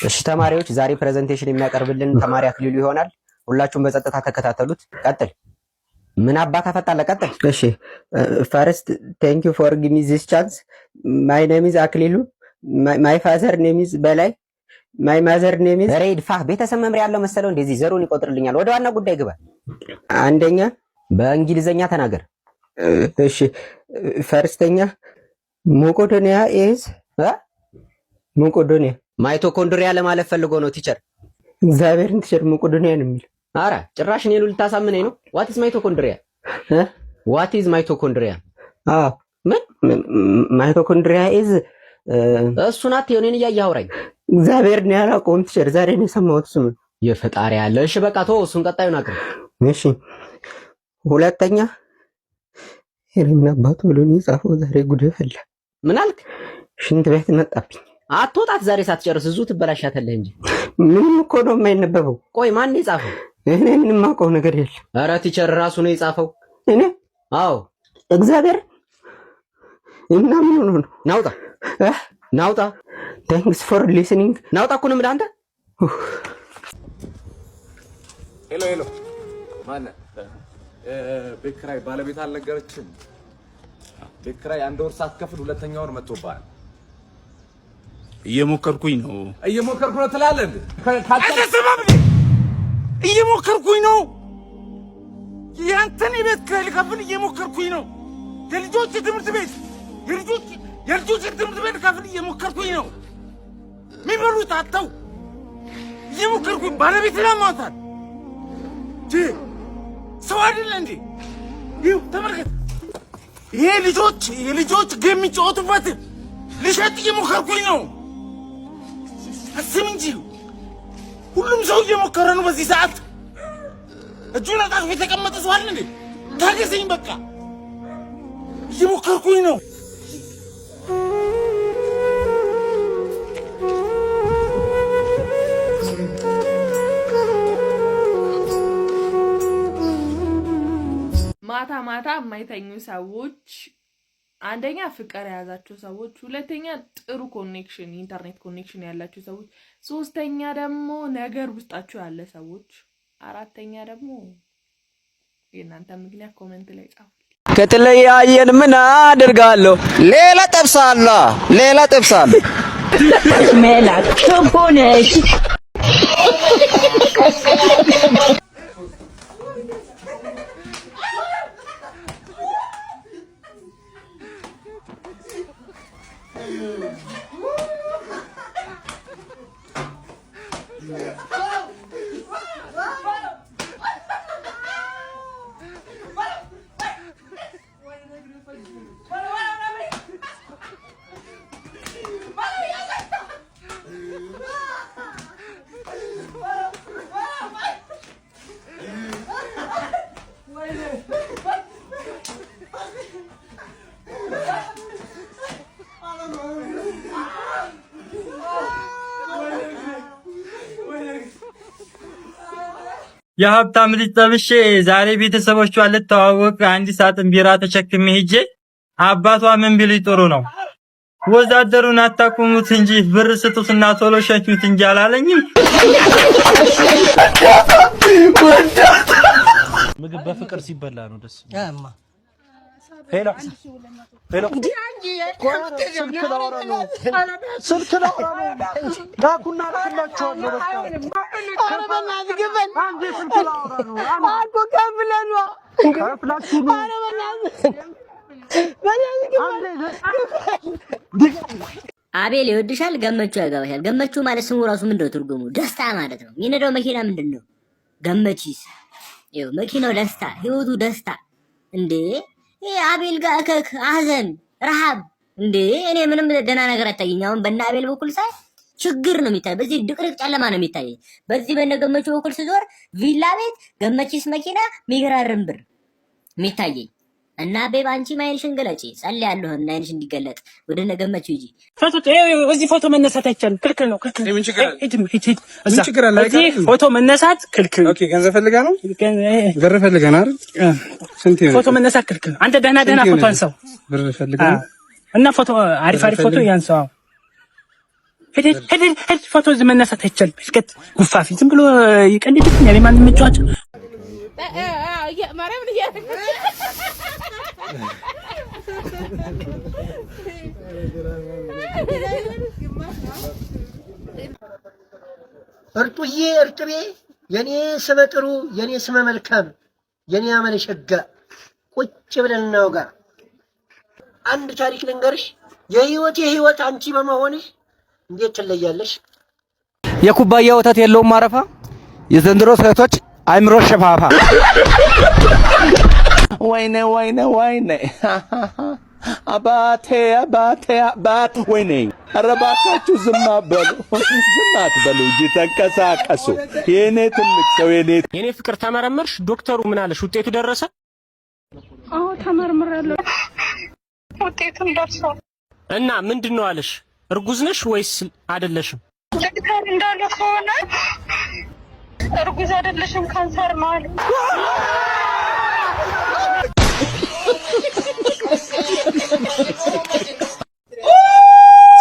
እሺ ተማሪዎች ዛሬ ፕሬዘንቴሽን የሚያቀርብልን ተማሪ አክሊሉ ይሆናል። ሁላችሁም በጸጥታ ተከታተሉት። ቀጥል። ምን አባ ከፈጣለ ቀጥል። እሺ ፈርስት ቴንክ ዩ ፎር ጊቭ ሚ ዚስ ቻንስ ማይ ኔም ኢዝ አክሊሉ ማይ ፋዘር ኔም ኢዝ በላይ ማይ ማዘር ኔም ኢዝ ሬድ ፋ ቤተሰብ መምሪያ ያለው መሰለው እንደዚህ ዘሩን ይቆጥርልኛል። ወደ ዋና ጉዳይ ግባ። አንደኛ በእንግሊዘኛ ተናገር። እሺ ፈርስተኛ ሞቆዶኒያ ኢዝ ሞቆዶኒያ ማይቶኮንድሪያ ለማለት ፈልጎ ነው ቲቸር። እግዚአብሔርን ቲቸር ሞቆዶኒያ ነው የሚል። አረ ጭራሽ እኔን ልታሳምነኝ ነው። ዋት ኢዝ ማይቶኮንድሪያ? ዋት ኢዝ ማይቶኮንድሪያ? ምን ማይቶኮንድሪያ ኢዝ እሱ ናት። የኔን እያየህ አውራኝ። እግዚአብሔርን ያላውቀውም ቲቸር፣ ዛሬ ነው የሰማሁት ስሙን። የፈጣሪ ያለ። እሺ በቃ ተው፣ እሱን ቀጣዩን አቅርብ። እሺ ሁለተኛ ምን አባቱ ብሎ ነው የጻፈው? ዛሬ ጉድ ፈላ። ምን አልክ? ሽንት ቤት መጣብኝ። አትወጣት ዛሬ ሳትጨርስ እዙ ትበላሻተለህ እንጂ ምንም እኮ ነው የማይነበበው። ቆይ ማን የጻፈው? እኔ ምንም ማውቀው ነገር የለም። ኧረ ቲቸር ራሱ ነው የጻፈው። እኔ? አዎ እግዚአብሔር። እና ምን ሆኖ ነው? ናውጣ ናውጣ። ታንክስ ፎር ሊስኒንግ። ናውጣ እኮ ነው የምልህ አንተ። ሄሎ ሄሎ፣ ማነህ? ቤት ኪራይ ባለቤት አልነገረችም? ቤት ኪራይ አንድ ወር ሳትከፍል ሁለተኛ ወር መጥቶብሃል። እየሞከርኩኝ ነው ትላለህ እንዴ? እየሞከርኩኝ ነው። ያንተን የቤት ኪራይ ልከፍል እየሞከርኩኝ ነው። የልጆች ትምህርት ቤት ልከፍል እየሞከርኩኝ ነው። የሚበሉት አጥተው እየሞከርኩኝ ባለቤት ለማውጣት ሰው አይደለ እንዴ? ይኸው ተመልከት። ይሄ የልጆች ጌም የሚጫወቱበት ልሸጥ እየሞከርኩኝ ነው። አስብ እንጂ ሁሉም ሰው እየሞከረ ነው በዚህ ሰዓት። እጁን አጣጥፎ የተቀመጠ ሰው አለ እንዴ? ታገሰኝ በቃ፣ እየሞከርኩኝ ነው። ማታ ማታ የማይተኙ ሰዎች፣ አንደኛ ፍቅር የያዛቸው ሰዎች፣ ሁለተኛ ጥሩ ኮኔክሽን ኢንተርኔት ኮኔክሽን ያላቸው ሰዎች፣ ሶስተኛ ደግሞ ነገር ውስጣቸው ያለ ሰዎች፣ አራተኛ ደግሞ የእናንተ ምክንያት ኮሜንት ላይ ጻፉ። ከተለያየን ምን አደርጋለሁ? ሌላ ጠብሳለሁ። ሜላት ቶፖነሽ የሀብታም ልጅ ጠብሼ ዛሬ ቤተሰቦቿን ልተዋወቅ አንድ ሳጥን ቢራ ተሸክሜ ሄጄ አባቷ ምን ቢል ጥሩ ነው? ወዛደሩን አታቁሙት እንጂ ብር ስጡትና ቶሎ ሸኙት እንጂ አላለኝም። ምግብ በፍቅር ሲበላ ነው ደስ ያማ ሄሎ ስልክ ላውራ ነው ላኩና ልክላችኋለሁ። አቤል ይወድሻል፣ ገመቹ ያገባሻል። ገመቹ ማለት ስሙ ራሱ ምንድነው ትርጉሙ? ደስታ ማለት ነው። የሚነዳው መኪና ምንድነው? ገመቺስ። ይኸው መኪናው ደስታ፣ ህይወቱ ደስታ። እንዴ አቤል ጋር እከክ አዘን ረሃብ እንዴ! እኔ ምንም ደህና ነገር አታየኝ። አሁን በእነ አቤል በኩል ሳይ ችግር ነው የሚታይ። በዚህ ድቅድቅ ጨለማ ነው የሚታይ። በዚህ በእነ ገመቹ በኩል ስዞር ቪላ ቤት፣ ገመቺስ መኪና፣ ሚገራርም ብር የሚታየኝ እና ቤብ አንቺ ማይንሽን ገለጪ ጸልያለሁ እና አይንሽ እንዲገለጥ ወደ እነ ገመቹ ሂጂ። እዚህ ፎቶ መነሳት አይቻልም፣ ክልክል ነው። ምን ችግር አለ? እዚህ ፎቶ መነሳት ክልክል። ኦኬ ገንዘብ ፈልጋ ነው? ብር ፈልጋ ነው አይደል? ስንት ነው? ፎቶ መነሳት ክልክል። አንተ ደህና ፎቶ አንሳው። ብር ፈልጋ ነው እና ፎቶ አሪፍ ፎቶ ያንሳው። ሄድ ፎቶ መነሳት አይቻልም። እስከት ጉፋፊ ዝም ብሎ ይቀልድብኛል። የማን ምጫወት ማርያምን እርጡዬ እርጥቤ የኔ ስመ ጥሩ የኔ ስመ መልካም የኔ አመለ ሸጋ ቁጭ ብለን እናውጋ። አንድ ታሪክ ልንገርሽ። የህይወት አንቺ በመሆንሽ እንዴት ትለያለሽ? የኩባያ ወተት የለውም ማረፋ። የዘንድሮ ሴቶች አይምሮ ሸፋፋ። ወይኔ አባቴ ወይኔ ኧረ እባካችሁ ዝም አትበሉ እንጂ ተንቀሳቀሱ። የኔ ትልቅ ሰው የኔ ፍቅር ተመረመርሽ? ዶክተሩ ምን አለሽ? ውጤቱ ደረሰ? አዎ ተመርምሬያለሁ። ውጤቱን ደርሷል። እና ምንድነው አለሽ? እርጉዝ ነሽ ወይስ አይደለሽም? ዶክተር እንዳለ ከሆነ እርጉዝ አይደለሽም፣ ካንሰር ነው አለ።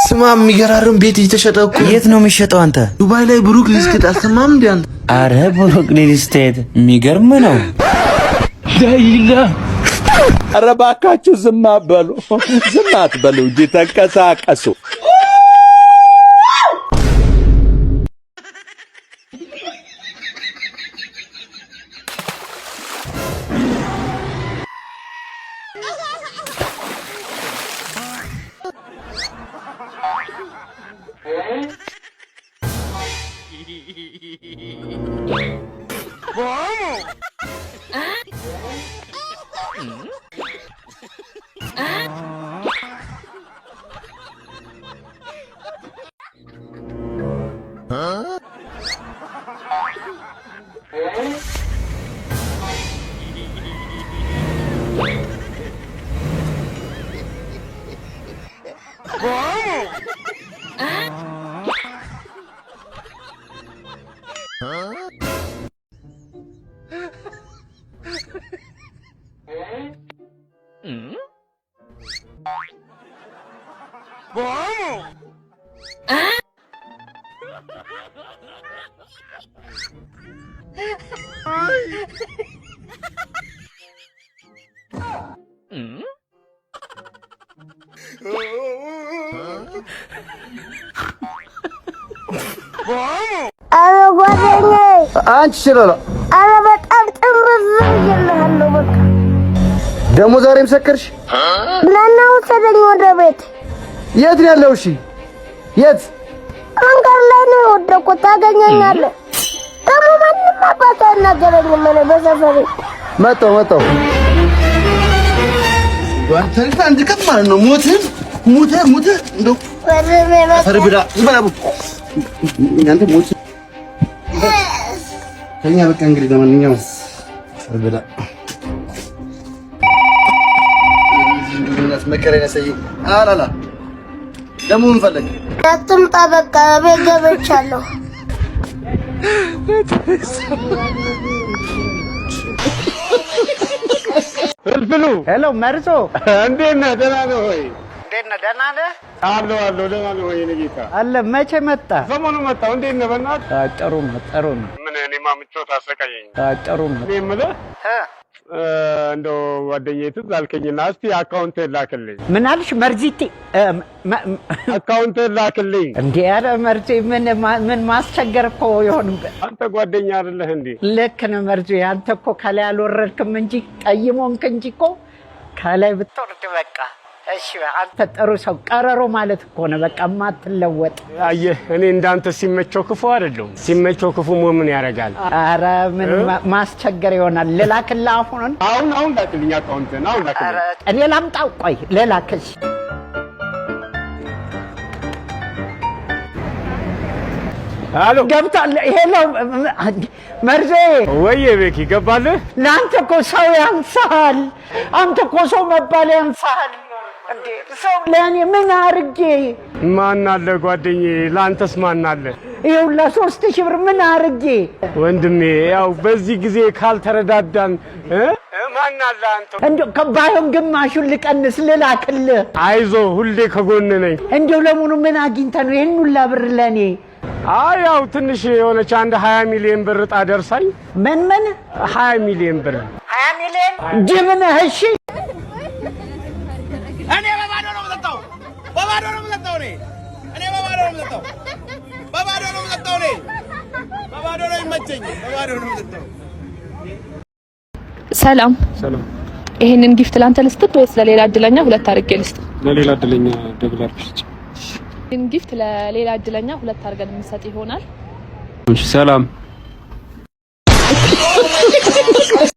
ስማ የሚገራርም ቤት እየተሸጠ እኮ። የት ነው የሚሸጠው አንተ? ዱባይ ላይ ብሩክ ሊስቴት አልሰማም እንዴ አንተ? አረ ብሩክ ሊስቴት የሚገርም ነው። ዳይላ ኧረ እባካችሁ ዝም አትበሉ እንጂ ተንቀሳቀሱ። አንቺ ስለላ አረ በጣም ጥምዝ ይልሃለሁ። በቃ ደሞ ዛሬም ሰከርሽ? ናናው ሰደኝ ወደ ቤት። የት ነው ያለው? እሺ የት? መንገድ ላይ ነው የወደኩት። ታገኘኛለህ? ደግሞ ማንም አባቱ አይናገረኝም። እኔ በሰፈሬ መጣሁ አንተ አንድ ቀን ማለት ነው ሙተ እንደው ፈርብዳ ይባላል እናንተ ሞት ከኛ በቃ እንግዲህ ለማንኛውም ፈርብዳ እንደውነት መከረኛ ሰይ አላላ ደሞ ምን ፈለግ አትምጣ። በቃ ቤት ገብቻለሁ። ፍልፍሉ ሄሎ መርሶ እንዴት ነህ? ደህና ነህ ወይ? እንዴት ነህ? ደህና ነህ? አለሁ ደህና ነህ ወይ? የእኔ ጌታ አለ። መቼ መጣ? ሰሞኑን መጣሁ። እንዴት ነህ? በእናትህ ጥሩ ነው። ምን እኔማ ምቾት አሰቃየኝ። ጥሩ ነው። እኔ የምልህ እንደው ጓደኛዬ ትዝ አልከኝና እስቲ አካውንት ላክልኝ። ምን አልሽ? መርዚቲ አካውንት ላክልኝ። እንዴ ኧረ መርዚ ምን ማስቸገር እኮ ይሆንብህ። አንተ ጓደኛ አይደለህ እንዴ? ልክ ነህ መርዚ። አንተ እኮ ከላይ አልወረድክም እንጂ ጠይሞንክ እንጂ እኮ ከላይ ብትወርድ በቃ እሺ። አንተ ጥሩ ሰው ቀረሮ ማለት እኮ ነው በቃ ማትለወጥ። አየህ እኔ እንዳንተ ሲመቸው ክፉ አይደለም። ሲመቸው ክፉ ምን ያደርጋል? ኧረ ምን ማስቸገር ይሆናል። ልላክልህ አሁን ላክልኝ አካውንትን አሁን ላክልኝ። እኔ ላምጣው? ቆይ ልላክልሽ። አሎ ገብቷል። ሄሎ መርዜ። ወይ ቤኪ ገባልህ? ለአንተ እኮ ሰው ያንሳል። አንተ እኮ ሰው መባል ያንሳል። ሰው ለእኔ ምን አርጌ? ማን አለ ጓደኛዬ? ለአንተስ ማን አለ? ይኸው ለ3000 ብር ምን አርጌ? ወንድሜ ያው በዚህ ጊዜ ካልተረዳዳን ማን አለ አንተ? እንደው ከባይሆን ግማሹን ልቀንስ ልላክልህ። አይዞ ሁሌ ከጎን ነኝ። እንደው ለሙሉ ምን አግኝተህ ነው ይሄን ሁላ ብር ለኔ? ያው ትንሽ የሆነች አንድ 20 ሚሊዮን ብር ዕጣ ደርሳኝ። ምን 20 ሚሊዮን ብር። 20 ሚሊዮን ጅብ ነህ? እሺ እኔ በባዶ ነው የምጠጣው። በባዶ ነው የምጠጣው። እኔ በባዶ ነው የምጠጣው። በባዶ ነው የምጠጣው። በባዶ ነው የሚመቸኝ። በባዶ ነው የምጠጣው። ሰላም ሰላም። ይሄንን ጊፍት ላንተ ልስጥት ወይስ ለሌላ እድለኛ ሁለት አድርጌ ልስጥ? ለሌላ እድለኛ ደብል አርፍጭ። ይሄን ጊፍት ለሌላ እድለኛ ሁለት አድርገን የምንሰጥ ይሆናል። ሰላም